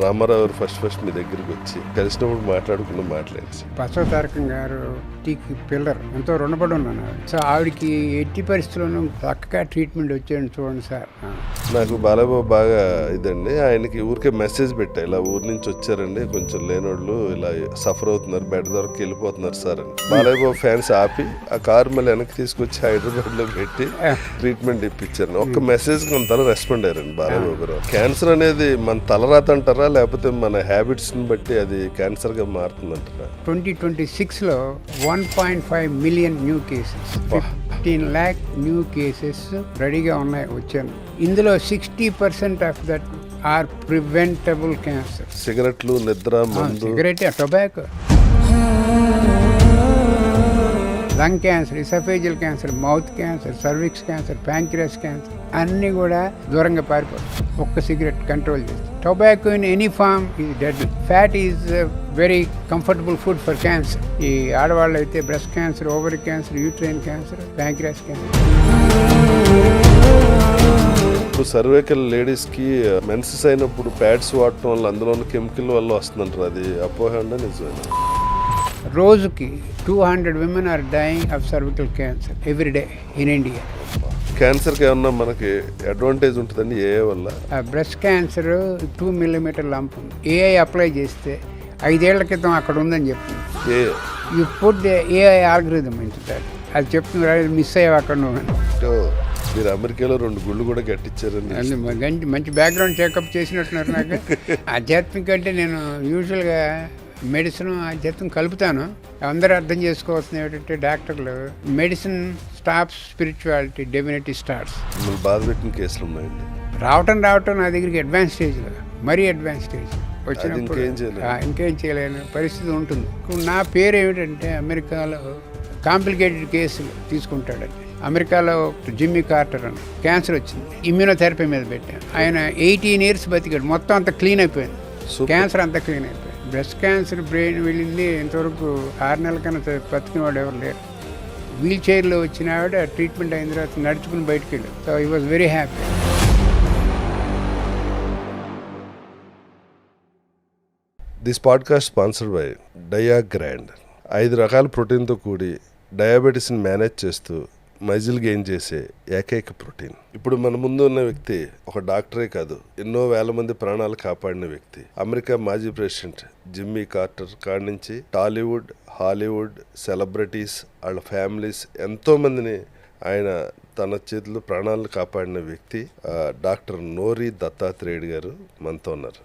రామారావు గారు ఫస్ట్ మీ దగ్గరికి వచ్చి కలిసినప్పుడు మాట్లాడుకున్న మాట్లాడి బసవ తారకం గారు టీకి పిల్లర్ ఎంతో రుణపడి ఉన్నాను. సో ఆవిడకి ఎట్టి పరిస్థితుల్లోనూ చక్కగా ట్రీట్మెంట్ వచ్చాను చూడండి సార్. నాకు బాలబాబు బాగా ఇదండి, ఆయనకి ఊరికే మెసేజ్ పెట్టా, ఇలా ఊరి నుంచి వచ్చారండి, కొంచెం లేనోళ్ళు ఇలా సఫర్ అవుతున్నారు, బెడ్ దొరికి వెళ్ళిపోతున్నారు సార్ అని. బాలబాబు ఫ్యాన్స్ ఆపి ఆ కారు మళ్ళీ వెనక్కి తీసుకొచ్చి హైదరాబాద్ లో పెట్టి ట్రీట్మెంట్ ఇప్పించారు. ఒక్క మెసేజ్ కొంత రెస్పాండ్ అయ్యారండి బాలబాబు గారు. క్యాన్సర్ అనేది మన తలరాత అంటారా లేకపోతే మన హ్యాబిట్స్ ని బట్టి అది క్యాన్సర్ గా మారుతుందంటారా? 2026లో 1.5 million new cases, 15 lakh new cases రెడీగా ఉన్నాయి వచ్చాను. ఇందులో 60% of that are preventable cancer. సిగరెట్లు, నిద్ర, మందు, cigarette, tobacco, lung cancer, oesophageal cancer, mouth cancer, cervix cancer, pancreas cancer అన్నీ కూడా దూరంగా పారిపోతాయి ఒక్క సిగరెట్ కంట్రోల్ చేస్తే. Tobacco in any form is dead. Fat is very comfortable food for cancer. ఈ ఆడవాళ్ళు అయితే breast cancer, ovary cancer, uterine cancer, pancreas cancer. ఇప్పుడు సర్వైకల్ లేడీస్ కి మెన్సెస్ అయినప్పుడు ప్యాడ్స్ వాడటం వల్ల అందులో కెమికల్ వల్ల వస్తుందంటారు, అది అపోహ అండి నిజమే? రోజుకి 200 women are dying of cervical cancer every day in India. క్యాన్సర్కి ఏమన్నా మనకి అడ్వాంటేజ్ ఉంటుందండి ఏ వల్ల? బ్రెస్ట్ క్యాన్సర్ 2 millimeter లంప్ ఉంది. ఏఐ అప్లై చేస్తే 5 ఏళ్ల క్రితం అక్కడ ఉందని చెప్తుంది. యూ పుట్ ఏఐ ఆల్గరిథం ఇంటారు, అది చెప్తున్నారు, మిస్ అయ్యావు అక్కడ నువ్వు. మీరు అమెరికాలో 2 గుళ్ళు కూడా కట్టించారండి. మంచి బ్యాక్గ్రౌండ్ చెకప్ చేసినట్టున్నారు. నాకు ఆధ్యాత్మిక అంటే నేను యూజువల్గా మెడిసిన్ ఆధ్యాత్మికం కలుపుతాను. అందరూ అర్థం చేసుకోవాల్సింది ఏంటంటే డాక్టర్లు medicine stops, spirituality definitely starts. బాధ పెట్టిన కేసులు ఉన్నాయండి. రావటం నా దగ్గరికి అడ్వాన్స్ స్టేజ్లో, మరీ అడ్వాన్స్ స్టేజ్ వచ్చినప్పుడు ఇంకేం చేయలేని పరిస్థితి ఉంటుంది. నా పేరు ఏమిటంటే అమెరికాలో కాంప్లికేటెడ్ కేసులు తీసుకుంటాడండి. అమెరికాలో జిమ్మీ కార్టర్ అని క్యాన్సర్ వచ్చింది, ఇమ్యూనోథెరపీ మీద పెట్టాను. ఆయన 18 years బతికాడు, మొత్తం అంతా క్లీన్ అయిపోయింది, క్యాన్సర్ అంతా క్లీన్ అయిపోయింది. బ్రెస్ట్ క్యాన్సర్ బ్రెయిన్ వెళ్ళింది, ఇంతవరకు 6 నెలల కన్నా బతికినవాడు ఎవరు లేరు. వీల్ చైర్లో వచ్చిన ఆవిడ ట్రీట్మెంట్ అయిన తర్వాత నడుచుకుని బయటకు వెళ్ళాడు. So he was very happy. This podcast sponsored by Diagrand. 5 రకాల ప్రోటీన్తో కూడి డయాబెటీస్ని మేనేజ్ చేస్తూ మజిల్ గెయిన్ చేసే ఏకైక ప్రోటీన్. ఇప్పుడు మన ముందు ఉన్న వ్యక్తి ఒక డాక్టరే కాదు, ఎన్నో వేల మంది ప్రాణాలు కాపాడిన వ్యక్తి. అమెరికా మాజీ ప్రెసిడెంట్ జిమ్మీ కార్టర్ కాడి నుంచి టాలీవుడ్, హాలీవుడ్ సెలబ్రిటీస్, వాళ్ళ ఫ్యామిలీస్ ఎంతో మందిని ఆయన తన చేతిలో ప్రాణాలను కాపాడిన వ్యక్తి డాక్టర్ నోరి దత్తాత్రేయుడు గారు మనతో ఉన్నారు.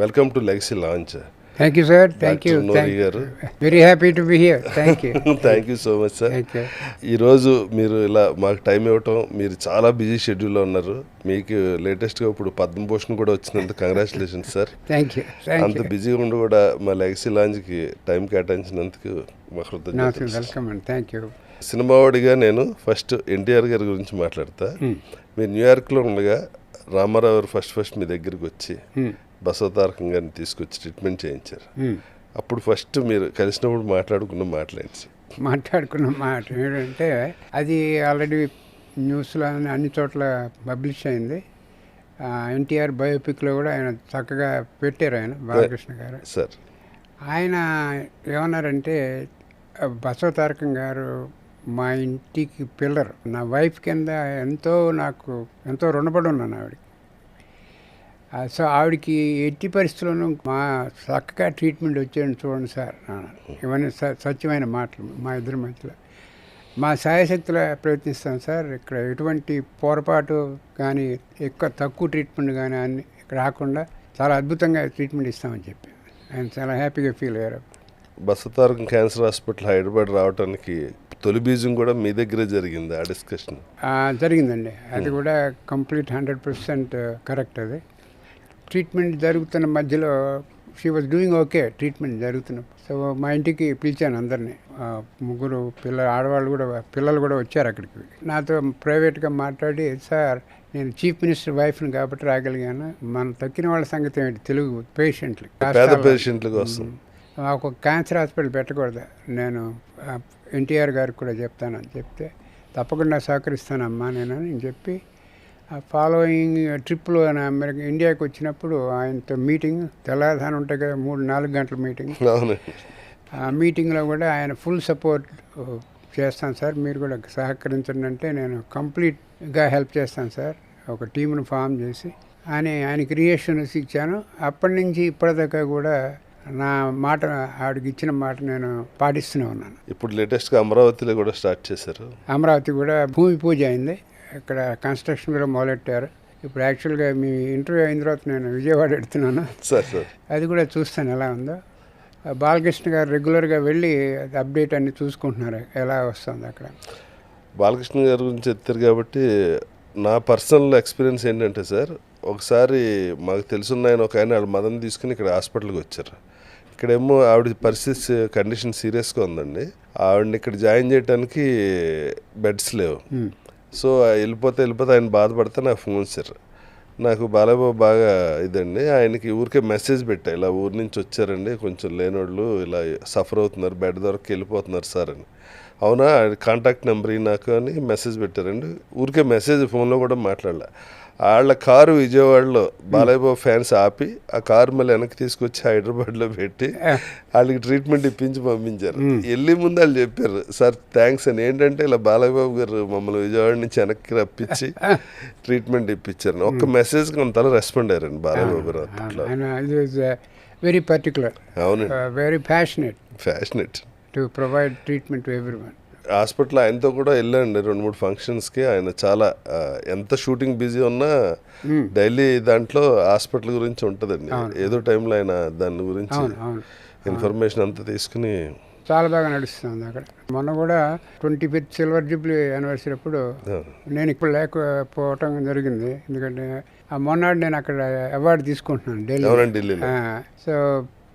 Welcome to legacy launch. Thank you sir. Thank you గారు. Very happy to be here. Thank you. Thank you so much sir. ఈరోజు మీరు ఇలా మాకు టైం ఇవ్వటం, మీరు చాలా బిజీ షెడ్యూల్లో ఉన్నారు. మీకు లేటెస్ట్గా ఇప్పుడు పద్మభూషణ్ కూడా వచ్చినందుకు కంగ్రాచులేషన్స్ సార్. Thank you. అంత బిజీగా ఉండి కూడా మా లెగసీ లాంజ్కి టైం కేటాయించినందుకు మా కృతజ్ఞతలు. వెల్కమ్ అండి. Thank you. సినిమావాడిగా నేను ఫస్ట్ ఎన్టీఆర్ గారి గురించి మాట్లాడతా. మీరు న్యూయార్క్లో ఉండగా రామారావు గారు ఫస్ట్ మీ దగ్గరికి వచ్చి బసవ తారకం గారిని తీసుకొచ్చి ట్రీట్మెంట్ చేయించారు. అప్పుడు ఫస్ట్ మీరు కలిసినప్పుడు మాట్లాడుకున్న మాట ఏంటంటే, అది ఆల్రెడీ న్యూస్లో అన్ని చోట్ల పబ్లిష్ అయింది. ఎన్టీఆర్ బయోపిక్లో కూడా ఆయన చక్కగా పెట్టారు, ఆయన బాలకృష్ణ గారు సార్. ఆయన ఏమన్నారంటే, బసవ తారకం గారు మా ఇంటికి పిల్లర్, నా వైఫ్ కింద నాకు ఎంతో రుణపడి ఉన్నాను ఆవిడకి. సో ఆవిడకి ఎట్టి పరిస్థితుల్లోనూ మా చక్కగా ట్రీట్మెంట్ వచ్చాను చూడండి సార్. ఇవన్నీ సత్యమైన మాటలు మా ఇద్దరి మధ్యలో. మా సాయశక్తిలో ప్రయత్నిస్తాం సార్, ఇక్కడ ఎటువంటి పొరపాటు కానీ తక్కువ ట్రీట్మెంట్ కానీ అన్ని రాకుండా చాలా అద్భుతంగా ట్రీట్మెంట్ ఇస్తామని చెప్పి ఆయన చాలా హ్యాపీగా ఫీల్ అయ్యారు. బసవ తారకం క్యాన్సర్ హాస్పిటల్ హైదరాబాద్ రావడానికి తొలి బీజం కూడా మీ దగ్గరే జరిగింది. ఆ డిస్కషన్ జరిగిందండి. అది కూడా కంప్లీట్ 100% కరెక్ట్. అది ట్రీట్మెంట్ జరుగుతున్న మధ్యలో she was doing okay, treatment జరుగుతున్నప్పుడు. సో మా ఇంటికి పిలిచాను అందరినీ, 3 పిల్లలు కూడా వచ్చారు అక్కడికి. నాతో ప్రైవేట్గా మాట్లాడి, సార్ నేను చీఫ్ మినిస్టర్ వైఫ్ని కాబట్టి రాగలిగాను, మన తక్కిన వాళ్ళ సంగతి ఏంటి, తెలుగు పేషెంట్ల కోసం ఒక క్యాన్సర్ హాస్పిటల్ పెట్టకూడదు, నేను ఎన్టీఆర్ గారికి కూడా చెప్తానని చెప్తే, తప్పకుండా సహకరిస్తానమ్మా నేను అని చెప్పి ఫాలోయింగ్ ట్రిప్లో అమెరికా ఇండియాకి వచ్చినప్పుడు ఆయనతో మీటింగ్ తెల్లారుధానం ఉంటాయి కదా 3-4 గంటల మీటింగ్. అవునండి. ఆ మీటింగ్లో కూడా ఆయన ఫుల్ సపోర్ట్ చేస్తాను సార్, మీరు కూడా సహకరించండి అంటే నేను కంప్లీట్గా హెల్ప్ చేస్తాను సార్, ఒక టీంను ఫామ్ చేసి అని ఆయనకి రియేషన్స్ ఇచ్చాను. అప్పటి నుంచి ఇప్పటిదాకా కూడా నా మాట, ఆవిడకి ఇచ్చిన మాట నేను పాటిస్తూనే ఉన్నాను. ఇప్పుడు లేటెస్ట్గా అమరావతిలో కూడా స్టార్ట్ చేశారు. అమరావతి కూడా భూమి పూజ అయింది, ఇక్కడ కన్స్ట్రక్షన్ కూడా మొదలెట్టారు. ఇప్పుడు యాక్చువల్గా మీ ఇంటర్వ్యూ అయిన తర్వాత నేను విజయవాడ వెళ్తున్నాను, సార్ అది కూడా చూస్తాను ఎలా ఉందో. బాలకృష్ణ గారు రెగ్యులర్గా వెళ్ళి అప్డేట్ అన్ని చూసుకుంటున్నారు ఎలా వస్తుంది అక్కడ. బాలకృష్ణ గారి గురించి ఎత్తారు కాబట్టి నా పర్సనల్ ఎక్స్పీరియన్స్ ఏంటంటే సార్, ఒకసారి మాకు తెలుసున్న ఆయన ఒక ఆయన వాళ్ళ మదర్ని తీసుకుని ఇక్కడ హాస్పిటల్కి వచ్చారు. ఇక్కడేమో ఆవిడ పరిస్థితి కండిషన్ సీరియస్గా ఉందండి. ఆవిడని ఇక్కడ జాయిన్ చేయడానికి బెడ్స్ లేవు. సో వెళ్ళిపోతే ఆయన బాధపడితే నాకు ఫోన్ చేశారు. నాకు బాలయ్యబాబు బాగా ఇదండి, ఆయనకి ఊరికే మెసేజ్ పెట్టా, ఇలా ఊరి నుంచి వచ్చారండి, కొంచెం లేనోళ్ళు ఇలా సఫర్ అవుతున్నారు, బెడ్ దొరక వెళ్ళిపోతున్నారు సార్ అని. అవునా, కాంటాక్ట్ నెంబర్ నాకు అని మెసేజ్ పెట్టారండి. ఊరికే మెసేజ్ ఫోన్లో కూడా మాట్లాడలే. వాళ్ళ కారు విజయవాడలో బాలయ్యబాబు ఫ్యాన్స్ ఆపి ఆ కారు మళ్ళీ వెనక్కి తీసుకొచ్చి హైదరాబాద్లో పెట్టి వాళ్ళకి ట్రీట్మెంట్ ఇప్పించి పంపించారు. వెళ్ళి ముందు వాళ్ళు చెప్పారు, సార్ థ్యాంక్స్ అని. ఏంటంటే ఇలా బాలయ్యబాబు గారు మమ్మల్ని విజయవాడ నుంచి వెనక్కి రప్పించి ట్రీట్మెంట్ ఇప్పించారు. ఒక్క మెసేజ్ కొంతలా రెస్పాండ్ అయ్యారండి బాలయ్యబాబు గారు అప్పట్లో. వెరీ పర్టికులర్, అవునండి, very passionate to provide treatment to everyone. Hospital ఆయనతో కూడా వెళ్ళండి 2-3 ఫంక్షన్స్కి. ఆయన చాలా ఎంత షూటింగ్ బిజీ ఉన్నా డైలీ దాంట్లో హాస్పిటల్ గురించి ఉంటుందండి. ఏదో టైంలో ఆయన దాని గురించి ఇన్ఫర్మేషన్ అంతా తీసుకుని చాలా బాగా నడుస్తుంది అక్కడ. మొన్న కూడా 25th సిల్వర్ జూబ్లీ యానివర్సరీ అప్పుడు నేను ఇప్పుడు లేకపోవటం జరిగింది, ఎందుకంటే ఆ మొన్నటి నేను అక్కడ అవార్డు తీసుకుంటున్నాను ఢిల్లీలో. సో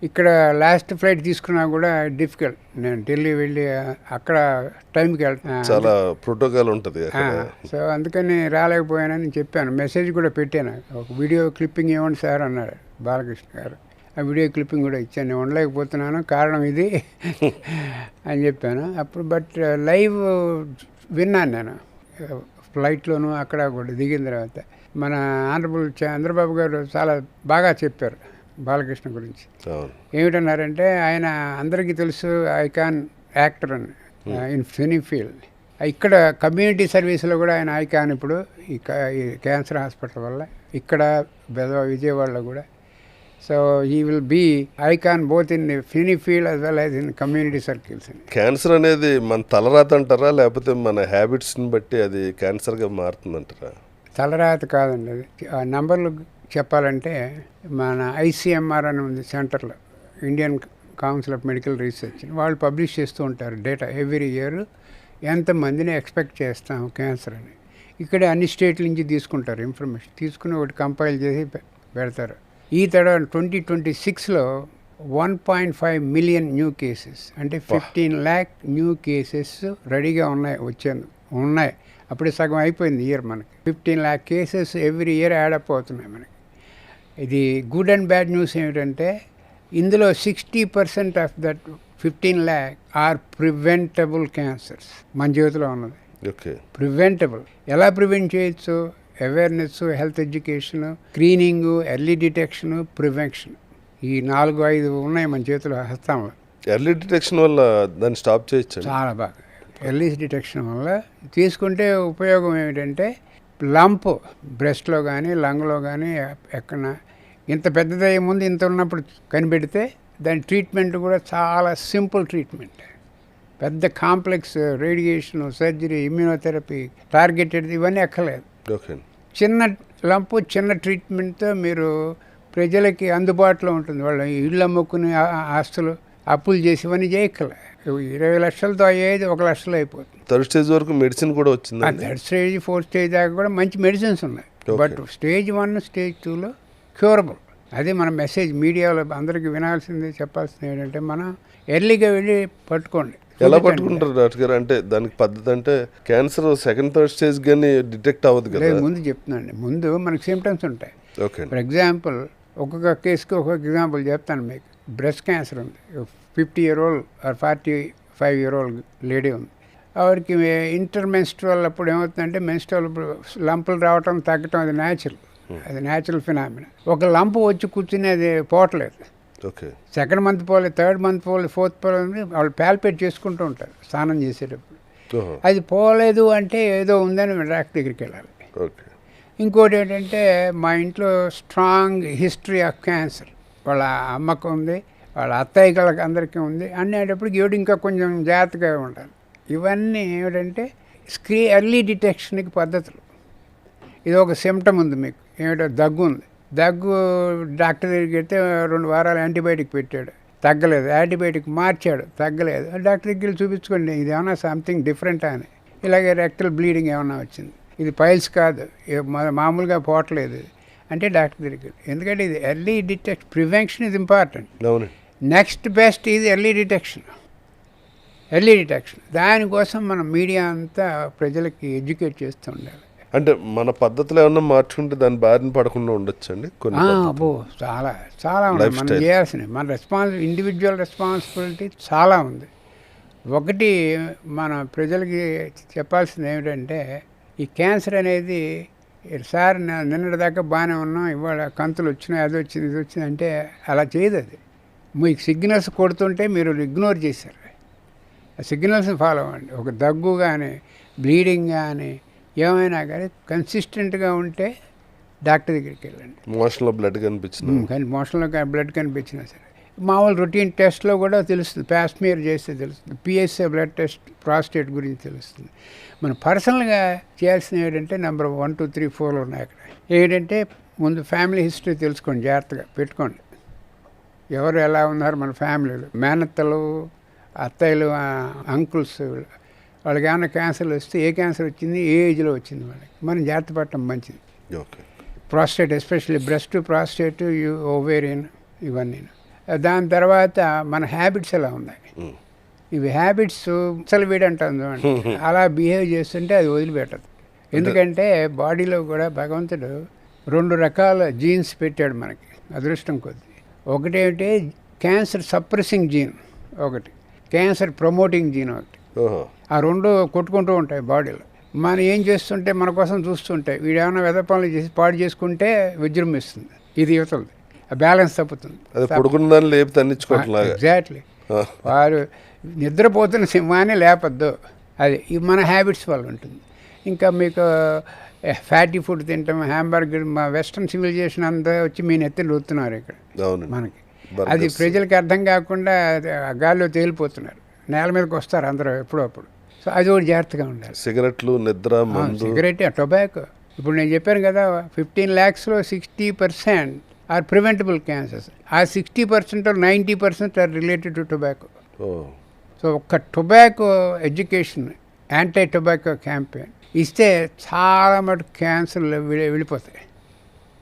ఇక్కడ లాస్ట్ ఫ్లైట్ తీసుకున్నా కూడా డిఫికల్ట్, నేను ఢిల్లీ వెళ్ళి అక్కడ టైంకి వెళ్తాను, చాలా ప్రోటోకాల్ ఉంటుంది. సో అందుకని రాలేకపోయానని చెప్పాను, మెసేజ్ కూడా పెట్టాను. ఒక వీడియో క్లిప్పింగ్ ఇవ్వండి సార్ అన్నారు బాలకృష్ణ గారు. ఆ వీడియో క్లిప్పింగ్ కూడా ఇచ్చాను, నేను ఉండలేకపోతున్నాను, కారణం ఇది అని చెప్పాను అప్పుడు. బట్ లైవ్ విన్నాను నేను ఫ్లైట్లోనూ అక్కడ కూడా దిగిన తర్వాత. మన ఆనరబుల్ చంద్రబాబు గారు చాలా బాగా చెప్పారు బాలకృష్ణ గురించి. ఏమిటన్నారంటే, ఆయన అందరికీ తెలుసు ఐకాన్ యాక్టర్ అని ఇన్ సినీ ఫీల్డ్. ఇక్కడ కమ్యూనిటీ సర్వీస్లో కూడా ఆయన ఐకాన్. ఇప్పుడు ఈ క్యాన్సర్ హాస్పిటల్ వల్ల ఇక్కడ విజయవాడలో కూడా. So he will be icon both in cine field as well as in community circles. Cancer అనేది మన తలరాత అంటారా, లేకపోతే మన హ్యాబిట్స్ని బట్టి అది క్యాన్సర్గా మారుతుందంటారా? తలరాత కాదండి, అది ఆ నంబర్లు చెప్పాలంటే మన ICMR అని ఉంది సెంటర్లో, Indian council of medical research, వాళ్ళు పబ్లిష్ చేస్తూ ఉంటారు డేటా ఎవ్రీ ఇయర్, ఎంతమందిని ఎక్స్పెక్ట్ చేస్తాం క్యాన్సర్ అని. ఇక్కడే అన్ని స్టేట్ల నుంచి తీసుకుంటారు ఇన్ఫర్మేషన్, తీసుకుని ఒకటి కంపైల్ చేసి పెడతారు. ఈ తడ 2026లో 1.5 మిలియన్ న్యూ కేసెస్, అంటే 15 lakh న్యూ కేసెస్ రెడీగా ఉన్నాయి. అప్పుడే సగం అయిపోయింది ఇయర్ మనకి. 15 lakh cases every year add up అవుతున్నాయి మనకి. ఇది గుడ్ అండ్ బ్యాడ్ న్యూస్ ఏమిటంటే, ఇందులో 60% of that 15 lakh are preventable cancers మన చేతిలో ఉన్నది. ప్రివెంటబుల్. ఎలా ప్రివెంట్ చేయొచ్చు? Awareness, health education, screening, early detection, prevention, ఈ 4-5 ఉన్నాయి మన చేతిలో, హస్తంలో. ఎర్లీ డిటెక్షన్ వల్ల దాన్ని స్టాప్ చేయొచ్చు. చాలా బాగా ఎర్లీ డిటెక్షన్ వల్ల తీసుకుంటే ఉపయోగం ఏమిటంటే, లంప్ బ్రెస్ట్లో కానీ లంగ్లో కానీ ఎక్కడ ఇంత పెద్దదయ్యే ముందు ఇంత ఉన్నప్పుడు కనిపెడితే దాని ట్రీట్మెంట్ కూడా చాలా సింపుల్ ట్రీట్మెంట్. పెద్ద complex radiation, surgery, immunotherapy, targeted ఇవన్నీ ఎక్కలేదు. చిన్న లంపు, చిన్న ట్రీట్మెంట్తో మీరు ప్రజలకి అందుబాటులో ఉంటుంది. వాళ్ళు ఇళ్ళు అమ్ముకుని ఆస్తులు అప్పులు చేసి ఇవన్నీ చేయక్కలే. 20 లక్షలతో అయ్యేది 1 లక్షలో అయిపోతుంది. 3rd స్టేజ్ వరకు మెడిసిన్ కూడా వచ్చింది. 3rd స్టేజ్ 4th స్టేజ్ దాకా కూడా మంచి మెడిసిన్స్ ఉన్నాయి. బట్ స్టేజ్ 1, స్టేజ్ 2లో క్యూరబుల్. అదే మన మెసేజ్ మీడియాలో అందరికీ వినాల్సింది, చెప్పాల్సింది ఏంటంటే, మనం ఎర్లీగా వెళ్ళి పట్టుకోండి. ఎలా పట్టుకుంటారు డాక్టర్ గారు? అంటే దానికి పద్ధతి అంటే, క్యాన్సర్ 2nd, 3rd స్టేజ్ కానీ డిటెక్ట్ అవ్వదు కదా? ముందు చెప్తున్నాండి, ముందు మనకు సిమ్టమ్స్ ఉంటాయి. ఫర్ ఎగ్జాంపుల్, ఒక్కొక్క కేసుకి ఒక్కొక్క ఎగ్జాంపుల్ చెప్తాను మీకు. బ్రెస్ట్ క్యాన్సర్ ఉంది, 50 year old or 45 year old lady ఉంది. ఆవిడకి ఇంటర్మెన్స్ట్రువల్ అప్పుడు ఏమవుతుందంటే మెన్స్ట్రువల్ లంపులు రావటం తగ్గటం అది న్యాచురల్ ఫినామినా. ఒక లంపు వచ్చి కూర్చుని అది పోవట్లేదు. ఓకే. సెకండ్ మంత్ పోలే, థర్డ్ మంత్ పోలే, ఫోర్త్ పోలే, వాళ్ళు ప్యాల్పేట్ చేసుకుంటూ ఉంటారు స్నానం చేసేటప్పుడు. అది పోలేదు అంటే ఏదో ఉందని డాక్టర్ దగ్గరికి వెళ్ళాలి. ఓకే. ఇంకోటి ఏంటంటే మా ఇంట్లో స్ట్రాంగ్ హిస్టరీ ఆఫ్ క్యాన్సర్, వాళ్ళ అమ్మకు ఉంది, వాళ్ళ అత్తయ్యకి అందరికీ ఉంది అనేటప్పటికి ఏడు ఇంకా కొంచెం జాగ్రత్తగా ఉండాలి. ఇవన్నీ ఏమిటంటే ఎర్లీ డిటెక్షన్కి పద్ధతులు. ఇది ఒక సిమ్టమ్ ఉంది మీకు, ఏమిటో దగ్గు ఉంది, దగ్గు డాక్టర్ దగ్గరికి వెళ్తే 2 వారాలు యాంటీబయాటిక్ పెట్టాడు, తగ్గలేదు, యాంటీబయాటిక్ మార్చాడు, తగ్గలేదు, డాక్టర్ దగ్గరికి చూపించుకోండి ఇది ఏమన్నా సంథింగ్ డిఫరెంట్ అని. ఇలాగే రెక్టల్ బ్లీడింగ్ ఏమన్నా వచ్చింది, ఇది పైల్స్ కాదు, మామూలుగా పోవట్లేదు అంటే డాక్టర్ దగ్గరికి. ఎందుకంటే ఇది early detection, prevention is important. Next best ఇది ఎర్లీ డిటెక్షన్. దానికోసం మనం మీడియా అంతా ప్రజలకి ఎడ్యుకేట్ చేస్తూ ఉండాలి. అంటే మన పద్ధతులు ఏమన్నా మార్చుకుంటే దాని బారిన పడకుండా ఉండొచ్చండి. అబ్బో చాలా ఉంది మనం చేయాల్సినవి. మన ఇండివిజువల్ రెస్పాన్సిబిలిటీ చాలా ఉంది. ఒకటి మన ప్రజలకి చెప్పాల్సింది ఏమిటంటే ఈ క్యాన్సర్ అనేది సార్ నిన్నటి దాకా బాగానే ఉన్నాం, ఇవాళ కంతులు వచ్చినాయి, అది వచ్చింది, ఇది వచ్చింది అంటే అలా చేయదు. అది మీకు సిగ్నల్స్ కొడుతుంటే మీరు ఇగ్నోర్ చేశారు. ఆ సిగ్నల్స్ని ఫాలో అవ్వండి. ఒక దగ్గు కానీ బ్లీడింగ్ కానీ ఏమైనా కానీ కన్సిస్టెంట్గా ఉంటే డాక్టర్ దగ్గరికి వెళ్ళండి. మోషన్లో బ్లడ్ కనిపించింది కానీ మోషన్లో బ్లడ్ కనిపించినా సరే మామూలు రొటీన్ టెస్ట్లో కూడా తెలుస్తుంది, ప్యాస్మియర్ చేస్తే తెలుస్తుంది, పిఎస్ఏ బ్లడ్ టెస్ట్ ప్రాస్టేట్ గురించి తెలుస్తుంది. మనం పర్సనల్గా చేయాల్సిన ఏంటంటే నెంబర్ 1, 2, 3, 4 ఉన్నాయి అక్కడ. ఏంటంటే ముందు ఫ్యామిలీ హిస్టరీ తెలుసుకోండి, జాగ్రత్తగా పెట్టుకోండి. ఎవరు ఎలా ఉన్నారు మన ఫ్యామిలీలో, మేనత్తలు, అత్తయ్యలు, అంకుల్స్, వాళ్ళకి ఏమైనా క్యాన్సర్లు వస్తే ఏ క్యాన్సర్ వచ్చింది, ఏ ఏజ్లో వచ్చింది, వాళ్ళకి మనం జాగ్రత్త పడటం మంచిది. Prostate especially breast, prostate, ovarian ఇవన్నీ. దాని తర్వాత మన హ్యాబిట్స్ ఎలా ఉన్నాయి, ఇవి హ్యాబిట్స్ అసలు వీడంటుంది అలా బిహేవ్ చేస్తుంటే అది వదిలిపెట్టదు. ఎందుకంటే బాడీలో కూడా భగవంతుడు 2 రకాల జీన్స్ పెట్టాడు మనకి అదృష్టం కొద్ది. ఒకటేంటే క్యాన్సర్ సప్రెసింగ్ జీన్, ఒకటి క్యాన్సర్ ప్రమోటింగ్ జీన్, ఒకటి. ఆ 2 కొట్టుకుంటూ ఉంటాయి బాడీలో. మనం ఏం చేస్తుంటే మన కోసం చూస్తుంటాయి, వీడు ఏమైనా వెద పనులు చేసి పాడు చేసుకుంటే విజృంభిస్తుంది, ఇది యువతలది, బ్యాలెన్స్ తప్పుతుంది. ఎగ్జాక్ట్లీ. వారు నిద్రపోతున్న సింహాన్ని లేపద్దు, అది మన హ్యాబిట్స్ వల్ల ఉంటుంది. ఇంకా మీకు ఫ్యాటీ ఫుడ్ తింటాం, హ్యాంబర్గర్, మా వెస్ట్రన్ సివిలైజేషన్ అంతా వచ్చి మీ నెత్తిని రుతున్నారు ఇక్కడ మనకి. అది ప్రజలకి అర్థం కాకుండా గాల్లో తేలిపోతున్నారు, నేల మీదకి వస్తారు అందరూ ఎప్పుడప్పుడు. సో అది కూడా జాగ్రత్తగా ఉండాలి. సిగరెట్లు, నిద్ర, సిగరెట్, టొబాకో. ఇప్పుడు నేను చెప్పాను కదా 15 lakhsలో 60% ఆర్ ప్రివెంటబుల్ క్యాన్సర్స్. ఆ 60% 90% are related to tobacco. So ఒక్క tobacco education, anti tobacco campaign ఇస్తే చాలా మటుకు క్యాన్సర్లు వెళ్ళిపోతాయి.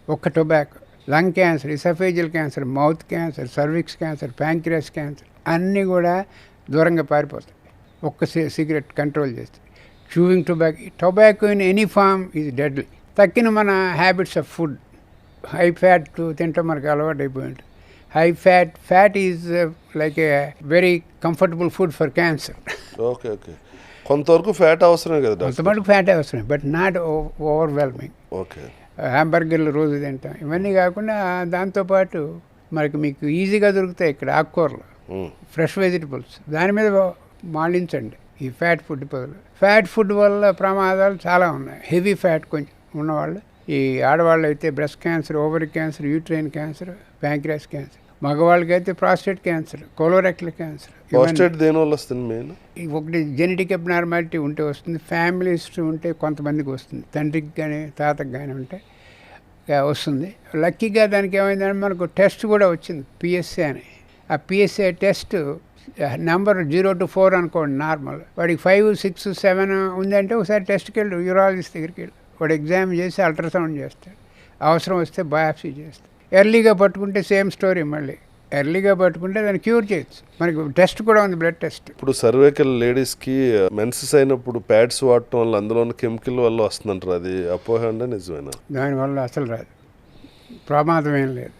ఒక్క tobacco, lung cancer, oesophageal cancer, mouth cancer, cervix cancer, pancreas cancer అన్నీ కూడా దూరంగా పారిపోతాయి ఒక్క సిగరెట్ కంట్రోల్ చేస్తే. Chewing tobacco in any form is deadly. తక్కిన మన habits of food, high fat తింటాం మనకు అలవాటు అయిపోయి ఉంటుంది. High fat is like a very comfortable food for cancer. Okay okay, కొంతవరకు ఫ్యాట్ అవసరమే కదా, కొంతవరకు ఫ్యాట్ అవసరం, బట్ నాట్ ఓవర్వెల్మింగ్. ఓకే. హ్యాంబర్గర్లు రోజు తింటాం, ఇవన్నీ కాకుండా దాంతోపాటు మీకు ఈజీగా దొరుకుతాయి ఇక్కడ ఆకుకూరలు, ఫ్రెష్ వెజిటబుల్స్, దాని మీద మాలించండి ఈ ఫ్యాట్ ఫుడ్ బదులు. ఫ్యాట్ ఫుడ్ వల్ల ప్రమాదాలు చాలా ఉన్నాయి. హెవీ ఫ్యాట్ కొంచెం ఉన్నవాళ్ళు, ఈ ఆడవాళ్ళు అయితే breast cancer, ovary cancer, uterine cancer, pancreas cancer. మగవాళ్ళకైతే prostate cancer, colorectal cancer. Prostate దేనివల్ల వస్తుంది మెయిన్? ఒకటి జెనెటిక్ అబ్నార్మాలిటీ ఉంటే వస్తుంది, ఫ్యామిలీస్ ఉంటే కొంతమందికి వస్తుంది, తండ్రికి కానీ తాతకి కానీ ఉంటే వస్తుంది. లక్కీగా దానికి ఏమైందంటే మనకు టెస్ట్ కూడా వచ్చింది, పిఎస్ఏ అని. ఆ పిఎస్ఏ టెస్ట్ నెంబర్ 0 to 4 అనుకోండి నార్మల్, వాడికి 5, 6, 7 ఉందంటే ఒకసారి టెస్ట్కి వెళ్ళు, యూరాలజిస్ట్ దగ్గరికి వెళ్ళు, వాడు ఎగ్జామ్ చేసి అల్ట్రాసౌండ్ చేస్తాడు, అవసరం వస్తే బయాప్సీ చేస్తాడు. ఎర్లీగా పట్టుకుంటే సేమ్ స్టోరీ, మళ్ళీ ఎర్లీగా పట్టుకుంటే దాన్ని క్యూర్ చేయొచ్చు. మనకి టెస్ట్ కూడా ఉంది, బ్లడ్ టెస్ట్. ఇప్పుడు సర్వైకల్ లేడీస్కి మెన్సెస్ అయినప్పుడు ప్యాడ్స్ వాడటం వల్ల అందులో కెమికల్ వల్ల వస్తుందంటారు, అది అపోహ అంటే నిజమేనా? దానివల్ల అసలు రాదు, ప్రమాదం ఏం లేదు.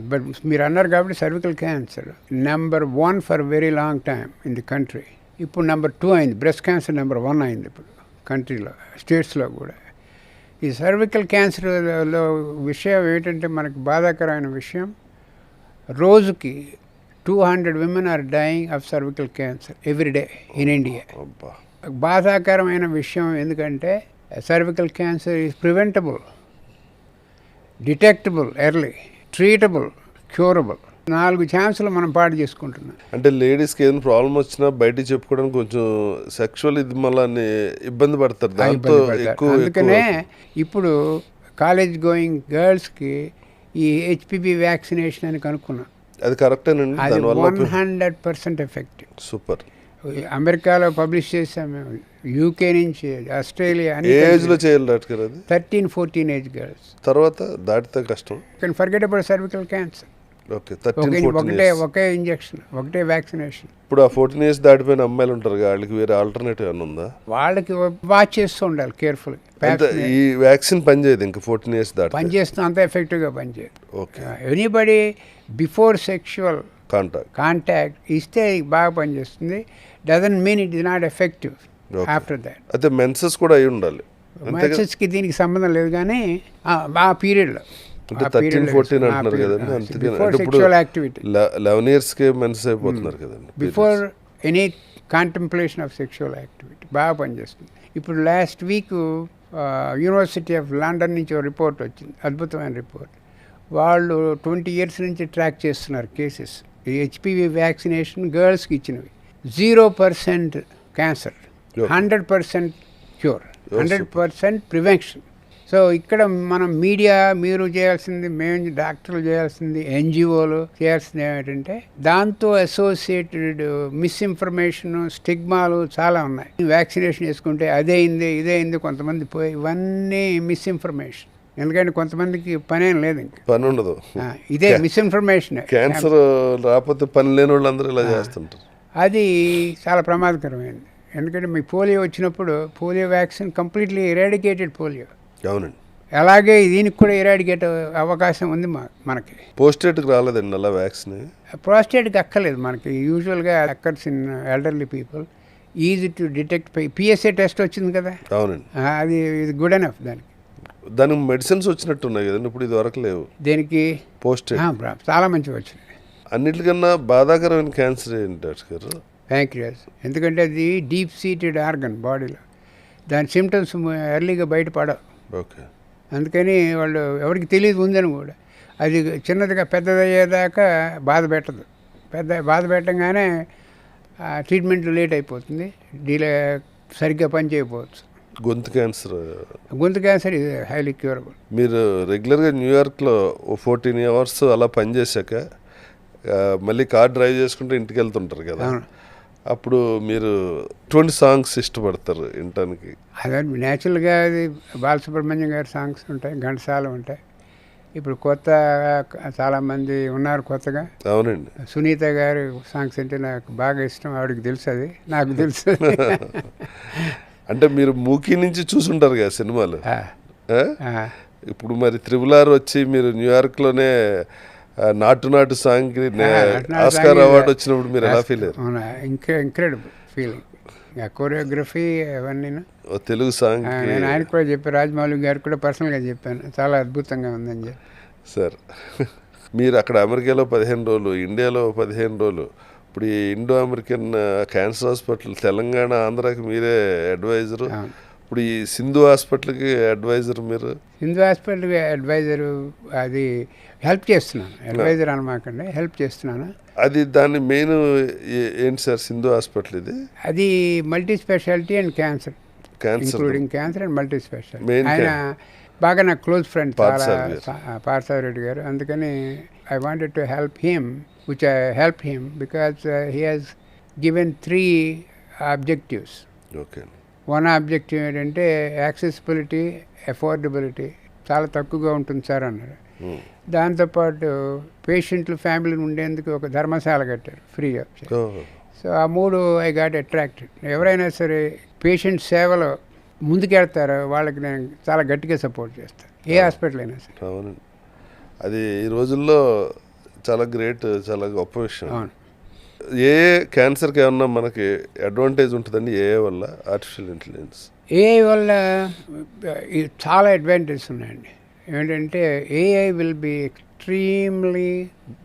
బట్ మీరు అన్నారు కాబట్టి cervical cancer number 1 for very long time in the country ఇప్పుడు నెంబర్ 2 అయింది. బ్రెస్ట్ క్యాన్సర్ నెంబర్ 1 అయింది ఇప్పుడు కంట్రీలో, స్టేట్స్లో కూడా. ఈ సర్వికల్ క్యాన్సర్లో విషయం ఏంటంటే మనకు బాధాకరమైన విషయం, రోజుకి 200 women are dying of cervical cancer every day in India. అబ్బా. బాధాకరమైన విషయం ఎందుకంటే cervical cancer is preventable, detectable early, treatable, curable. 4 ఛాన్సులు మనం పాటు చేసుకుంటున్నాం. అంటే లేడీస్కి ఏదైనా ప్రాబ్లం వచ్చినా బయటికి చెప్పుకోవడానికి కొంచెం సెక్షువల్ ఇది మళ్ళీ ఇబ్బంది పడతారు, దాంతో ఎక్కువ. అందుకనే ఇప్పుడు కాలేజ్ గోయింగ్ గర్ల్స్కి ఈ హెచ్పివి వ్యాక్సినేషన్ అని కనుక్కున్నాం. అది కరెక్టేనండి, అది దానివల్ల 100% ఎఫెక్టివ్. సూపర్. అమెరికాలో పబ్లిష్ చేసాం మేము, యూకే నుంచి, ఆస్ట్రేలియా, ఏ ఏజ్లో చేయాలి డాక్టర్ అది? 13-14 ఏజ్ గర్ల్స్. తర్వాత దాటితే కష్టం. Can forget about cervical cancer. Okay, 13-14 okay injection, ఒకటే వ్యాక్సినేషన్. ఇప్పుడు ఆ 14 years దాటిపోయిన అమ్మాయిలు ఉంటారు, వాళ్ళకి వేరే ఆల్టర్నేటివ్ ఏమైనా ఉందా? వాళ్ళకి వాచ్ చేస్తూ ఉండాలి కేర్ఫుల్. ఈ వ్యాక్సిన్ పనిచేయదు ఇంకా 14 years దాటి? పనిచేస్తున్న అంత ఎఫెక్టివ్గా పనిచేయదు. Okay. Anybody before sexual contact ఇస్తే బాగా పనిచేస్తుంది. Doesn't mean it is not effective after that. అయితే మెన్సెస్ కూడా అయి ఉండాలి. మెన్సెస్కి దీనికి సంబంధం లేదు, కానీ ఆ పీరియడ్లో అంటే 13-14 అంటున్నారు కదండి, అందుకని ఇప్పుడు 11 yearsకే మెన్సెస్ అయిపోతున్నారు కదండి. Before any contemplation of sexual activity బాగా పనిచేస్తుంది. ఇప్పుడు last week university of London నుంచి ఒక రిపోర్ట్ వచ్చింది, అద్భుతమైన రిపోర్ట్. వాళ్ళు 20 years నుంచి ట్రాక్ చేస్తున్నారు కేసెస్. ఈ హెచ్పివి వ్యాక్సినేషన్ గర్ల్స్కి ఇచ్చినవి 0% క్యాన్సర్, 100% క్యూర్, 100% ప్రివెన్షన్. సో ఇక్కడ మనం మీడియా, మీరు చేయాల్సింది, మేము డాక్టర్లు చేయాల్సింది, ఎన్జిఓలు చేయాల్సింది ఏమిటంటే దాంతో అసోసియేటెడ్ మిస్ఇన్ఫర్మేషన్, స్టిగ్మాలు చాలా ఉన్నాయి. వ్యాక్సినేషన్ వేసుకుంటే అదేంది ఇదేంది, కొంతమంది పోయి, ఇవన్నీ మిస్ఇన్ఫర్మేషన్. ఎందుకంటే కొంతమందికి పనేం లేదు, ఇంకా పని ఉండదు, ఇదే మిస్ఇన్ఫర్మేషన్. క్యాన్సర్ రాకపోతే పని లేని వాళ్ళందరూ ఇలా చేస్తుంటారు. అది చాలా ప్రమాదకరమైనది. ఎందుకంటే మీ పోలియో వచ్చినప్పుడు polio vaccine completely eradicated polio. అవునండి. అలాగే దీనికి కూడా ఎరాడికేట్ అవకాశం ఉంది మనకి. పోస్టేట్కి రాలేదండి అలా వ్యాక్సిన్? ప్రోస్టేట్కి అక్కర్లేదు మనకి, యూజువల్గా occurs in elderly people, easy to detect. PSA test వచ్చింది కదా. అవునండి. అది ఇది గుడ్ ఎనఫ్. దానికి మెడిసిన్స్ వచ్చినట్టున్నాయి కదండి, ఇప్పుడు ఇది వరకు లేవు. దేనికి? పోస్టేట్ చాలా మంచిగా వచ్చినాయి. అన్నిటికన్నా బాధాకరమైన క్యాన్సర్ ఏంటి డాక్టర్ గారు? ప్యాంక్రియాస్. ఎందుకంటే అది డీప్ సీటెడ్ ఆర్గన్ బాడీలో, దాని సిమ్టమ్స్ ఎర్లీగా బయటపడవు. ఓకే. అందుకని వాళ్ళు ఎవరికి తెలియదు ఉందని కూడా. అది చిన్నదిగా పెద్దదయ్యేదాకా బాధ పెట్టదు. బాధ పెట్టగానే ట్రీట్మెంట్ లేట్ అయిపోతుంది, డిలే, సరిగ్గా పని చేయకపోవచ్చు. గొంతు క్యాన్సర్ ఇది హైలీ క్యూరబుల్. మీరు రెగ్యులర్గా న్యూయార్క్లో 14 hours అలా పనిచేశాక మళ్ళీ కార్ డ్రైవ్ చేసుకుంటే ఇంటికి వెళ్తుంటారు కదా, అప్పుడు మీరు 20 songs ఇష్టపడతారు వినటానికి? అదే న్యాచురల్గా అది బాలసుబ్రహ్మణ్యం గారి సాంగ్స్ ఉంటాయి, ఘంటసాల ఉంటాయి. ఇప్పుడు కొత్త చాలామంది ఉన్నారు కొత్తగా. అవునండి. సునీత గారి సాంగ్స్ అంటే నాకు బాగా ఇష్టం, ఆవిడకి తెలుసు, అది నాకు తెలుసు. అంటే మీరు మూకీ నుంచి చూసుంటారు కదా సినిమాలు. ఇప్పుడు మరి RRR వచ్చి మీరు న్యూయార్క్లోనే నాటు సాంగ్ ఆస్కార్ అవార్డు వచ్చినప్పుడు మీరు ఎలా ఫీల్ అయ్యారు? Incredible feeling. కొరియోగ్రఫీ అవన్నీ తెలుగు సాంగ్ నేను ఆయనకు కూడా చెప్పాను, రాజమౌళి గారికి కూడా పర్సనల్గా చెప్పాను, చాలా అద్భుతంగా ఉందని చెప్పి. సార్, మీరు అక్కడ అమెరికాలో 15 రోజులు, ఇండియాలో 15 రోజులు. ఇప్పుడు ఈ Indo American cancer hospital Telangana, ఆంధ్రాకి మీరే అడ్వైజరు. ఇప్పుడు ఈ సింధు హాస్పిటల్కి అడ్వైజర్ మీరు? సింధు హాస్పిటల్కి అడ్వైజరు, అది హెల్ప్ చేస్తున్నాను. అడ్వైజర్ అనమాకండి, హెల్ప్ చేస్తున్నాను. అది దాని మెయిన్ ఏంటి సార్ సింధు హాస్పిటల్? ఇది అది multi speciality and cancer, including cancer and multi speciality. ఆయన బాగా నాకు క్లోజ్ ఫ్రెండ్ పార్థసారథి గారు. అందుకని I wanted to help him, which I helped him because he has given 3 objectives. Okay. One objective ఏంటంటే accessibility, affordability చాలా తక్కువగా ఉంటుంది సార్ అన్నారు. దాంతోపాటు పేషెంట్లు, ఫ్యామిలీలు ఉండేందుకు ఒక ధర్మశాల కట్టారు ఫ్రీ ఆఫ్. సో ఆ 3 ఐ గాట్ అట్రాక్టెడ్. ఎవరైనా సరే పేషెంట్ సేవలో ముందుకెళ్తారో వాళ్ళకి నేను చాలా గట్టిగా సపోర్ట్ చేస్తాను, ఏ హాస్పిటల్ అయినా సరే. అది ఈ రోజుల్లో చాలా గ్రేట్, చాలా గొప్ప విషయం. ఏ క్యాన్సర్కి ఏమన్నా మనకి అడ్వాంటేజ్ ఉంటుందండి ఏఐ వల్ల, ఆర్టిఫిషియల్ ఇంటెలిజెన్స్? ఏఐ వల్ల చాలా అడ్వాంటేజెస్ ఉన్నాయండి. ఏంటంటే AI will be extremely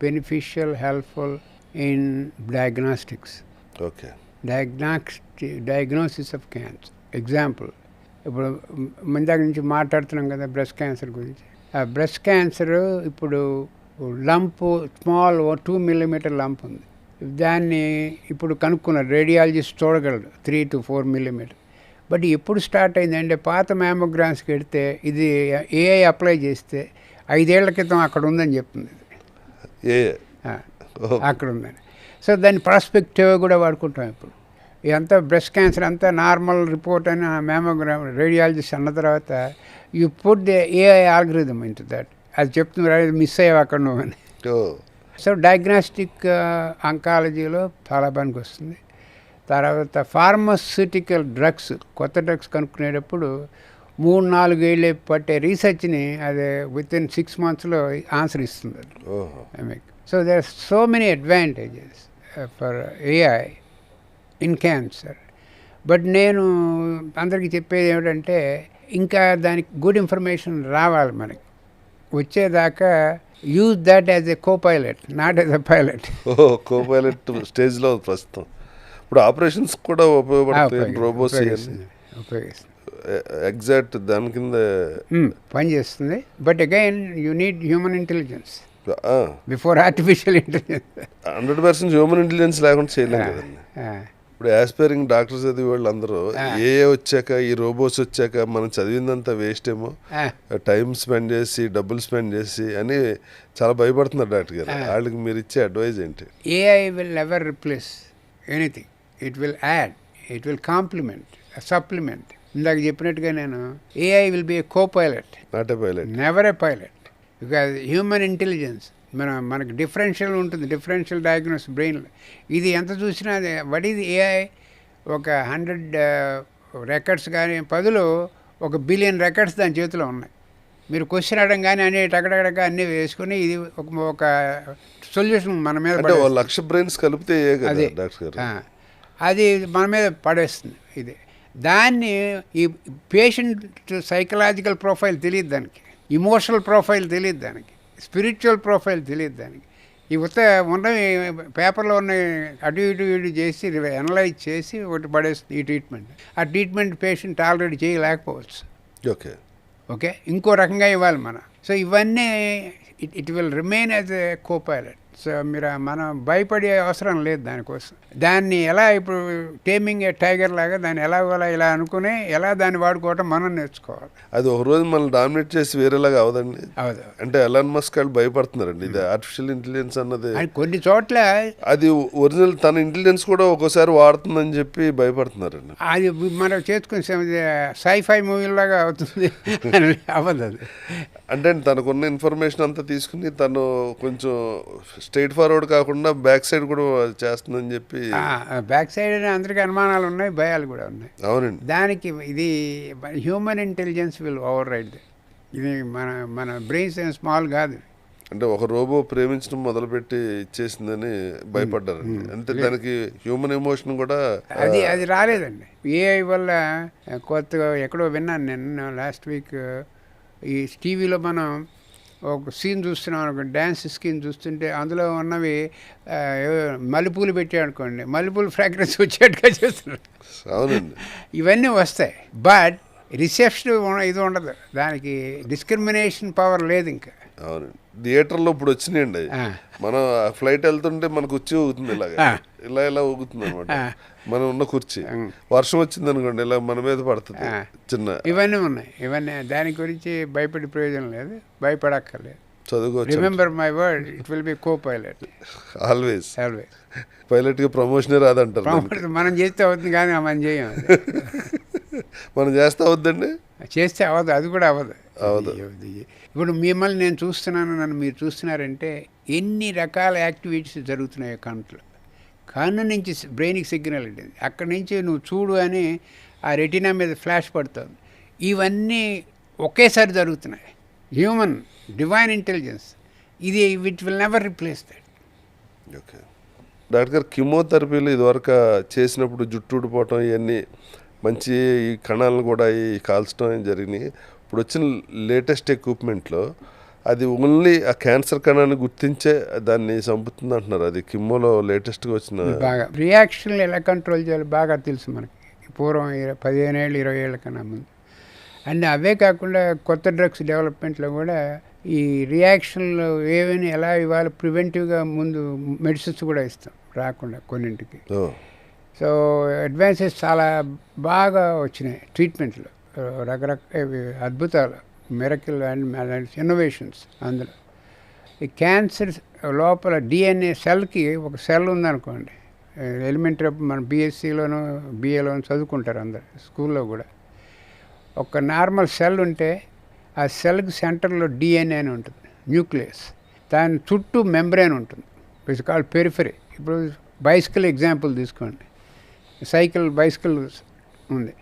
beneficial, helpful in diagnostics, okay. Diagnosis of cancer. Example, ఇప్పుడు ఇందాక నుంచి మాట్లాడుతున్నాం కదా బ్రెస్ట్ క్యాన్సర్ గురించి. ఆ బ్రెస్ట్ క్యాన్సర్ ఇప్పుడు లంపు, స్మాల్ 2 millimeter లంప్ ఉంది. దాన్ని ఇప్పుడు కనుక్కున్నారు, రేడియాలజిస్ట్ చూడగలడు 3 to 4 millimeter. బట్ ఎప్పుడు స్టార్ట్ అయిందంటే పాత మ్యామోగ్రామ్స్కి వెడితే ఇది ఏఐ అప్లై చేస్తే 5 ఏళ్ల క్రితం అక్కడ ఉందని చెప్తుంది. అక్కడ ఉందని. సో దాన్ని ప్రాస్పెక్టివ్ కూడా వాడుకుంటాం ఇప్పుడు. ఇదంతా బ్రెస్ట్ క్యాన్సర్ అంతా నార్మల్ రిపోర్ట్ అని మ్యామోగ్రామ్ రేడియాలజిస్ట్ అన్న తర్వాత you put the AI algorithm into that. అది చెప్తున్నారు మిస్ అయ్యావు అక్కడ నువ్వు అని. సో డయాగ్నాస్టిక్ అంకాలజీలో చాలా పనికి వస్తుంది. తర్వాత ఫార్మస్యూటికల్ డ్రగ్స్, కొత్త డ్రగ్స్ కనుక్కునేటప్పుడు 3-4 ఏళ్ళే పట్టే రీసెర్చ్ని అది వితిన్ 6 monthsలో ఆన్సర్ ఇస్తుంది అది. So there are so many advantages for AI in cancer. But నేను అందరికీ చెప్పేది ఏమిటంటే ఇంకా దానికి గుడ్ ఇన్ఫర్మేషన్ రావాలి మనకి. వచ్చేదాకా use that as a copilot, not as a pilot. Copilot స్టేజ్లో ప్రస్తుతం. ఇప్పుడు ఆపరేషన్స్ కూడా ఉపయోగపడుతుంది రోబోస్, ఉపయోగిస్తుంది, ఎగ్జాక్ట్ దాని కింద పనిచేస్తుంది. But again you need human intelligence before artificial intelligence. 100% human intelligence లేకుండా చేయలేం కదండి. ఇప్పుడు యాస్పైరింగ్ డాక్టర్స్ అది వాళ్ళు అందరూ ఏ వచ్చాక, ఈ రోబోస్ వచ్చాక మనం చదివిందంతా వేస్ట్ ఏమో, టైం స్పెండ్ చేసి డబ్బులు స్పెండ్ చేసి అని చాలా భయపడుతున్నారు డాక్టర్ గారు. వాళ్ళకి మీరు ఇచ్చే అడ్వైజ్ ఏంటి? AI will never replace anything. It will add, it will complement, supplement. ఇందాక చెప్పినట్టుగా నేను AI will be a copilot, not a pilot, never a pilot. Because human intelligence మనకు డిఫరెన్షియల్ ఉంటుంది, డిఫరెన్షియల్ డయాగ్నోస్ బ్రెయిన్లో. ఇది ఎంత చూసినా అది వాట్ ఈజ్ ఏఐ. ఒక 100 రికార్డ్స్ కానీ 10లో 1 billion రికార్డ్స్ దాని చేతిలో ఉన్నాయి. మీరు క్వశ్చన్ అడగం కానీ అన్ని టగడగడగా అన్నీ వేసుకుని ఇది ఒక సొల్యూషన్ మన మీద 1,00,000 బ్రెయిన్స్ కలిపితే అది మన మీద పడేస్తుంది. ఇది దాన్ని ఈ పేషెంట్ సైకలాజికల్ ప్రొఫైల్ తెలియదు దానికి, ఇమోషనల్ ప్రొఫైల్ తెలియదు దానికి, స్పిరిచువల్ ప్రొఫైల్ తెలియదు దానికి. ఈ ఉన్నవి పేపర్లో ఉన్న అటు ఇటు చేసి అనలైజ్ చేసి ఒకటి పడేస్తుంది ఈ ట్రీట్మెంట్. ఆ ట్రీట్మెంట్ పేషెంట్ ఆల్రెడీ చేయలేకపోవచ్చు. ఓకే, ఇంకో రకంగా ఇవ్వాలి మనం. సో ఇవన్నీ it will remain as a co-pilot. So మనం భయపడే అవసరం లేదు దానికోసం. దాన్ని ఎలా ఇప్పుడు టేమింగ్ ఏ టైగర్ లాగా దాన్ని ఎలా ఇలా అనుకుని ఎలా దాన్ని వాడుకోవటం మనం నేర్చుకోవాలి. అది ఒక రోజు మనం డామినేట్ చేసి వేరేలాగా అవదండి. అవదు. అంటే ఎలాన్ మస్క్ వాళ్ళు భయపడుతున్నారండి. ఇది ఆర్టిఫిషియల్ ఇంటెలిజెన్స్ అన్నది కొన్ని చోట్ల అది ఒరిజినల్ తన ఇంటెలిజెన్స్ కూడా ఒక్కోసారి వాడుతుందని చెప్పి భయపడుతున్నారండి. అది మనం చేసుకుని సైఫై మూవీలాగా అవుతుంది. అవ్వదు అది. అంటే తనకున్న ఇన్ఫర్మేషన్ అంతా తీసుకుని తను కొంచెం స్ట్రైట్ ఫార్వర్డ్ కాకుండా బ్యాక్ సైడ్ కూడా చేస్తుందని చెప్పి. బ్యాక్ సైడ్ అందరికీ అనుమానాలు ఉన్నాయి, భయాలు కూడా ఉన్నాయి. అవునండి. దానికి ఇది human intelligence will override. ఇది మన బ్రెయిన్స్ ఏం స్మాల్ కాదు. అంటే ఒక రోబో ప్రేమించడం మొదలుపెట్టి ఇచ్చేసిందని భయపడ్డారండి. అంటే దానికి హ్యూమన్ ఎమోషన్ కూడా అది రాలేదండి. ఏఐ వల్ల కొత్తగా ఎక్కడో విన్నాను నేను లాస్ట్ వీక్. ఈ టీవీలో మనం ఒక సీన్ చూస్తున్నాం అనుకో, డ్యాన్స్ స్కీన్ చూస్తుంటే అందులో ఉన్నవి మల్లెపూలు పెట్టాయనుకోండి, మల్లెపూలు ఫ్రాగ్రెన్స్ వచ్చేట్టుగా చేస్తున్నారు. అవునండి. ఇవన్నీ వస్తాయి. బట్ రిసెప్షన్ ఇది ఉండదు, దానికి డిస్క్రిమినేషన్ పవర్ లేదు ఇంకా. అవునండి. థియేటర్లో ఇప్పుడు వచ్చినాయండి. మనం ఫ్లైట్ వెళ్తుంటే మన కుర్చీ ఊగుతుంది, ఇలా ఊగుతుంది అనమాట. మనం ఉన్న కుర్చీ వర్షం వచ్చింది అనుకోండి, ఇలా మన మీద పడుతుంది చిన్న. ఇవన్నీ ఉన్నాయి. ఇవన్నీ దాని గురించి భయపడే ప్రయోజనం లేదు, భయపడక్కర్లేదు. చదువుకోవచ్చు. Remember my word, it will be co-pilot always. పైలట్గా ప్రమోషనే రాదంటారు. మనం చేస్తే అవుతుంది కానీ మనం చేయం. మనం చేస్తే అవుద్దండి, చేస్తే అవ్వదు. అది కూడా అవ్వదు. ఇప్పుడు మిమ్మల్ని నేను చూస్తున్నాను, నన్ను మీరు చూస్తున్నారంటే ఎన్ని రకాల యాక్టివిటీస్ జరుగుతున్నాయో కన్ను నుంచి బ్రెయిన్కి సిగ్నల్ ఉంటుంది. అక్కడి నుంచి నువ్వు చూడు అని ఆ రెటీనా మీద ఫ్లాష్ పడుతుంది. ఇవన్నీ ఒకేసారి జరుగుతున్నాయి. హ్యూమన్ డివైన్ ఇంటెలిజెన్స్ ఇది which will never replace that. Okay. Doctor గారు కీమోథెరపీలు ఇదివరకు చేసినప్పుడు జుట్టు ఊడిపోవటం ఇవన్నీ మంచి ఈ కణాలను కూడా ఈ కాల్చడం జరిగినాయి. ఇప్పుడు వచ్చిన లేటెస్ట్ ఎక్విప్మెంట్లో అది ఓన్లీ ఆ క్యాన్సర్ కణాన్ని గుర్తించే దాన్ని చంపుతుంది అంటున్నారు. అది కిమ్మోలో లేటెస్ట్గా వచ్చిన బాగా రియాక్షన్లు ఎలా కంట్రోల్ చేయాలి బాగా తెలుసు మనకి. పూర్వం 15 ఏళ్ళు 20 ఏళ్ళ కన్నా ముందు. అండ్ అవే కాకుండా కొత్త డ్రగ్స్ డెవలప్మెంట్లో కూడా ఈ రియాక్షన్లు ఏవైనా ఎలా ఇవ్వాలి ప్రివెంటివ్గా ముందు మెడిసిన్స్ కూడా ఇస్తాం రాకుండా కొన్నింటికి. సో అడ్వాన్సెస్ చాలా బాగా వచ్చినాయి ట్రీట్మెంట్లో, రకరకాల అద్భుతాలు, మిరకిల్ అండ్ ఇన్నోవేషన్స్. అందులో ఈ క్యాన్సర్ లోపల డిఎన్ఏ సెల్కి ఒక సెల్ ఉందనుకోండి, ఎలిమెంటరీ మన బీఎస్సీలోనూ బిఏలోనూ చదువుకుంటారు అందరు స్కూల్లో కూడా. ఒక నార్మల్ సెల్ ఉంటే ఆ సెల్కి సెంటర్లో డిఎన్ఏ అని ఉంటుంది, న్యూక్లియస్. దాని చుట్టూ మెంబ్రేన్ ఉంటుంది, ఇట్స్ కాల్డ్ పెరిఫరీ. ఇప్పుడు బైసికల్ ఎగ్జాంపుల్ తీసుకోండి, బైసికల్ ఉంది,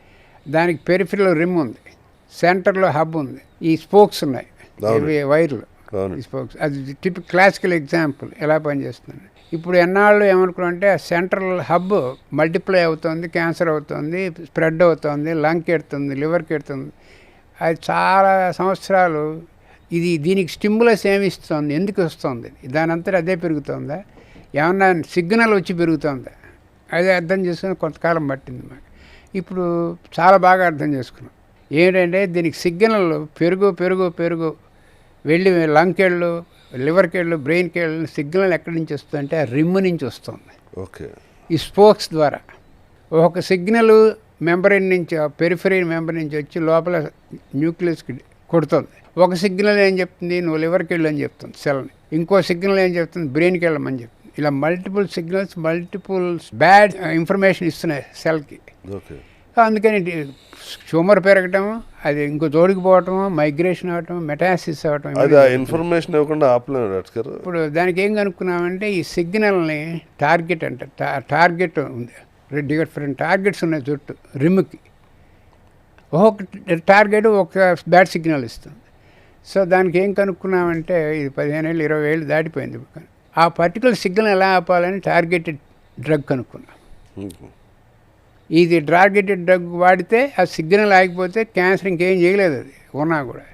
దానికి పెరిఫరీలో రిమ్ ఉంది, సెంటర్లో హబ్ ఉంది, ఈ స్పోక్స్ ఉన్నాయి, ఇవి వైర్లు, ఈ స్పోక్స్. అది క్లాసికల్ ఎగ్జాంపుల్ ఎలా పనిచేస్తుంది. ఇప్పుడు ఎన్నాళ్ళు ఏమనుకున్నామంటే ఆ సెంట్రల్ హబ్ మల్టిప్లై అవుతుంది, క్యాన్సర్ అవుతుంది, స్ప్రెడ్ అవుతుంది, లంగ్కి ఎడుతుంది, లివర్కి ఎడుతుంది. అది చాలా సంవత్సరాలు దీనికి స్టిమ్యులస్ ఏమి ఇస్తుంది, ఎందుకు వస్తుంది, దాని అంతా అదే పెరుగుతుందా, ఏమన్నా సిగ్నల్ వచ్చి పెరుగుతుందా, అదే అర్థం చేసుకుని కొంతకాలం పట్టింది మాకు. ఇప్పుడు చాలా బాగా అర్థం చేసుకున్నాం. ఏంటంటే దీనికి సిగ్నల్ పెరుగు వెళ్ళి లంగ్కి వెళ్ళు, లివర్కి వెళ్ళు, బ్రెయిన్కి వెళ్ళు, సిగ్నల్ ఎక్కడి నుంచి వస్తుంది అంటే ఆ రిమ్ నుంచి వస్తుంది. ఓకే. ఈ స్పోక్స్ ద్వారా ఒక సిగ్నల్ మెంబ్రెయిన్ నుంచి, పెరిఫరీ మెంబ్రెయిన్ నుంచి వచ్చి లోపల న్యూక్లియస్కి కొడుతుంది. ఒక సిగ్నల్ ఏం చెప్తుంది, నువ్వు లివర్కి వెళ్ళు అని చెప్తుంది సెల్ని. ఇంకో సిగ్నల్ ఏం చెప్తుంది, బ్రెయిన్కి వెళ్ళమని చెప్తుంది. ఇలా multiple signals, multiple bad information ఇస్తున్నాయి సెల్కి. ఓకే. అందుకని ట్యూమర్ పెరగటం, అది ఇంకో జోడికి పోవటం, మైగ్రేషన్ అవ్వటం, మెటాసిస్ అవ్వటం. అది ఇన్ఫర్మేషన్ ఇవ్వకుండా ఆపలేము డాక్టర్ గారు. ఇప్పుడు దానికి ఏం కనుక్కున్నామంటే ఈ సిగ్నల్ని టార్గెట్ అంటే టార్గెట్ ఉంది, డిఫరెంట్ టార్గెట్స్ ఉన్నాయి చుట్టూ రిమ్కి. ఒక్కొక్క టార్గెట్ ఒక బ్యాడ్ సిగ్నల్ ఇస్తుంది. సో దానికి ఏం కనుక్కున్నామంటే ఇది 15 ఏళ్ళు 20 ఏళ్ళు దాటిపోయింది. ఆ పర్టికులర్ సిగ్నల్ ఎలా ఆపాలని టార్గెటెడ్ డ్రగ్ కనుక్కున్నాం. ఇది టార్గెటెడ్ డ్రగ్ వాడితే ఆ సిగ్నల్ ఆగిపోతే క్యాన్సర్ ఇంకేం చేయలేదు, అది ఉన్నా కూడా.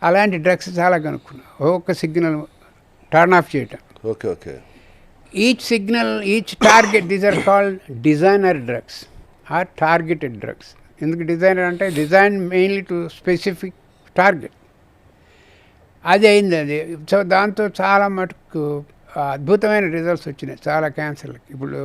అలాంటి డ్రగ్స్ చాలా కనుక్కున్నాం. ఒక్కొక్క సిగ్నల్ టర్న్ ఆఫ్ చేయటం. Okay. Okay. Each signal, each target, these are called designer drugs or targeted drugs. ఎందుకు డిజైనర్ అంటే design mainly to specific target. అది అయింది అది. సో దాంతో చాలా మటుకు అద్భుతమైన రిజల్ట్స్ వచ్చినాయి చాలా క్యాన్సర్లకి. ఇప్పుడు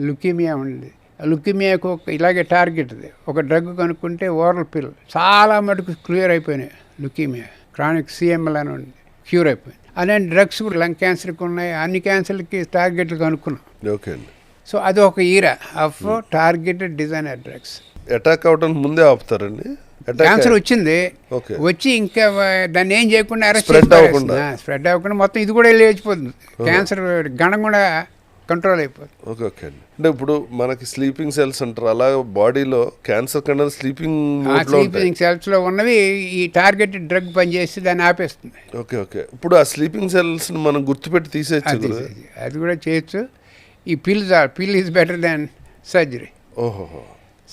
లుకీమియా ఉంది, లుకీమియాకు ఇలాగే టార్గెట్ ఇది. ఒక డ్రగ్ కనుక్కుంటే ఓరల్ పిల్ చాలా మటుకు క్లియర్ అయిపోయినాయి. లుకీమియా క్రానిక్ సిఎంఎల్ అని ఉంది, క్యూర్ అయిపోయింది. అలాంటి డ్రగ్స్ కూడా లంగ్ క్యాన్సర్కి ఉన్నాయి, అన్ని క్యాన్సర్లకి టార్గెట్లు కనుక్కున్నాం. ఓకే అండి. సో అది ఒక era of targeted designer drugs. Attack అవడానికి ముందే ఆపుతారండి. క్యాన్సర్ వచ్చింది, వచ్చి ఇంకా దాన్ని ఏం చేయకుండా స్ప్రెడ్ అవ్వకుండా మొత్తం ఇది కూడా లేచిపోతుంది. క్యాన్సర్ గణం కూడా కంట్రోల్ అయిపోతుంది. ఓకే. ఓకే అండి. అంటే ఇప్పుడు మనకి స్లీపింగ్ సెల్స్ అంటారు, అలా బాడీలో క్యాన్సర్ కన్నా స్లీపింగ్ సెల్స్లో ఉన్నవి ఈ టార్గెటెడ్ డ్రగ్ పనిచేసి దాన్ని ఆపేస్తుంది. ఓకే. ఓకే. ఇప్పుడు ఆ స్లీపింగ్ సెల్స్ మనం గుర్తుపెట్టి తీసేయచ్చు, అది కూడా చేయొచ్చు. ఈ పిల్ ఈజ్ బెటర్ దాన్ సర్జరీ. ఓహో.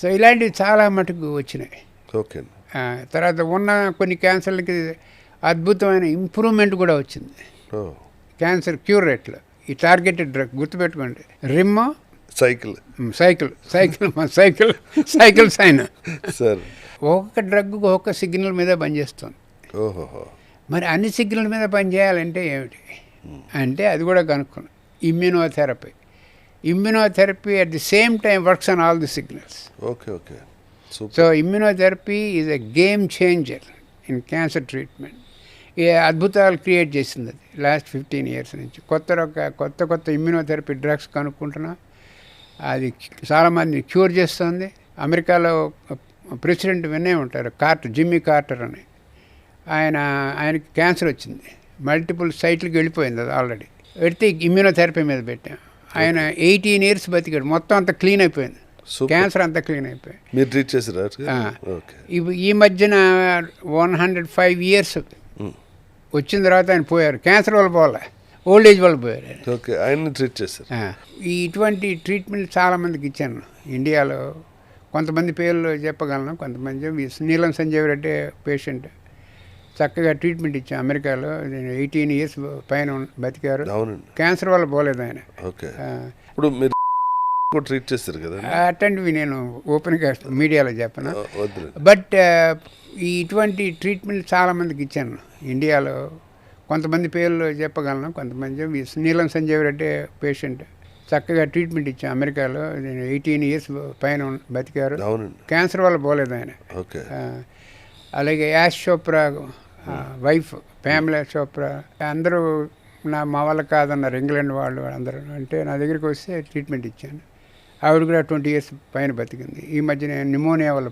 సో ఇలాంటివి చాలా మటుకు వచ్చినాయి. ఓకే. తర్వాత ఉన్న కొన్ని క్యాన్సర్లకి అద్భుతమైన ఇంప్రూవ్మెంట్ కూడా వచ్చింది క్యాన్సర్ క్యూర్ రేట్లో. ఈ టార్గెటెడ్ డ్రగ్ గుర్తుపెట్టుకోండి, రిమ్ సైకిల్ సైన్. సార్ ఒక్కొక్క డ్రగ్ ఒక్కొక్క సిగ్నల్ మీద పనిచేస్తుంది. ఓహో. మరి అన్ని సిగ్నల్ మీద పనిచేయాలంటే ఏమిటి అంటే అది కూడా కనుక్కున్నాం. Immunotherapy at the same time works on all the signals. Okay. Okay. So immunotherapy is a game changer in cancer treatment. ఏ అద్భుతాలు క్రియేట్ చేసింది అది లాస్ట్ 15 years నుంచి. కొత్త ఇమ్యూనోథెరపీ డ్రగ్స్ కనుక్కుంటున్నాం. అది చాలామంది క్యూర్ చేస్తుంది. అమెరికాలో ప్రెసిడెంట్ వినే ఉంటారు, జిమ్మీ కార్టర్ అని. ఆయనకి క్యాన్సర్ వచ్చింది, మల్టిపుల్ సైట్లకి వెళ్ళిపోయింది అది ఆల్రెడీ. పెడితే ఇమ్యూనోథెరపీ మీద పెట్టాం. ఆయన 18 years బతికాడు, మొత్తం అంతా క్లీన్ అయిపోయింది, క్యాన్సర్ అంతా క్లీన్ అయిపోయింది. మీరు ట్రీట్ చేసారా? ఈ మధ్యన 105 years వచ్చిన తర్వాత ఆయన పోయారు. క్యాన్సర్ వల్ల పోలే, ఓల్డ్ ఏజ్ వాళ్ళు పోయారు. ఓకే, ఆయన్ని ట్రీట్ చేశారు. ఈ ఇటువంటి ట్రీట్మెంట్ చాలామందికి ఇచ్చాను. ఇటువంటి ట్రీట్మెంట్ చాలామందికి ఇచ్చాను ఇండియాలో. కొంతమంది పేర్లు చెప్పగలను, కొంతమంది నీలం సంజీవ్ రెడ్డి పేషెంట్ చక్కగా ట్రీట్మెంట్ ఇచ్చాం అమెరికాలో. 18 years పైన బతికారు. అవునండి. క్యాన్సర్ వల్ల పోలేదు ఆయన. ఓకే, ఇప్పుడు మీరు ట్రీట్ చేస్తారు కదా. అట్లాంటివి నేను ఓపెన్గా మీడియాలో చెప్పను. వద్దు. బట్ ఇటువంటి ట్రీట్మెంట్ చాలామందికి ఇచ్చాను ఇండియాలో. కొంతమంది పేర్లు చెప్పగలను, కొంతమంది నీలం సంజీవ్ రెడ్డి పేషెంట్ చక్కగా ట్రీట్మెంట్ ఇచ్చాం అమెరికాలో. 18 years పైన బతికారు. అవునండి. క్యాన్సర్ వల్ల పోలేదు ఆయన. ఓకే. అలాగే యాష్ చోప్రా వైఫ్ ప్యామిలా చోప్రా అందరూ మా వాళ్ళ కాదన్నారు, ఇంగ్లాండ్ వాళ్ళు అందరూ. అంటే నా దగ్గరికి వస్తే ట్రీట్మెంట్ ఇచ్చాను. ఆవిడ కూడా 20 years పైన బతికింది. ఈ మధ్యన న్యూమోనియా వల్ల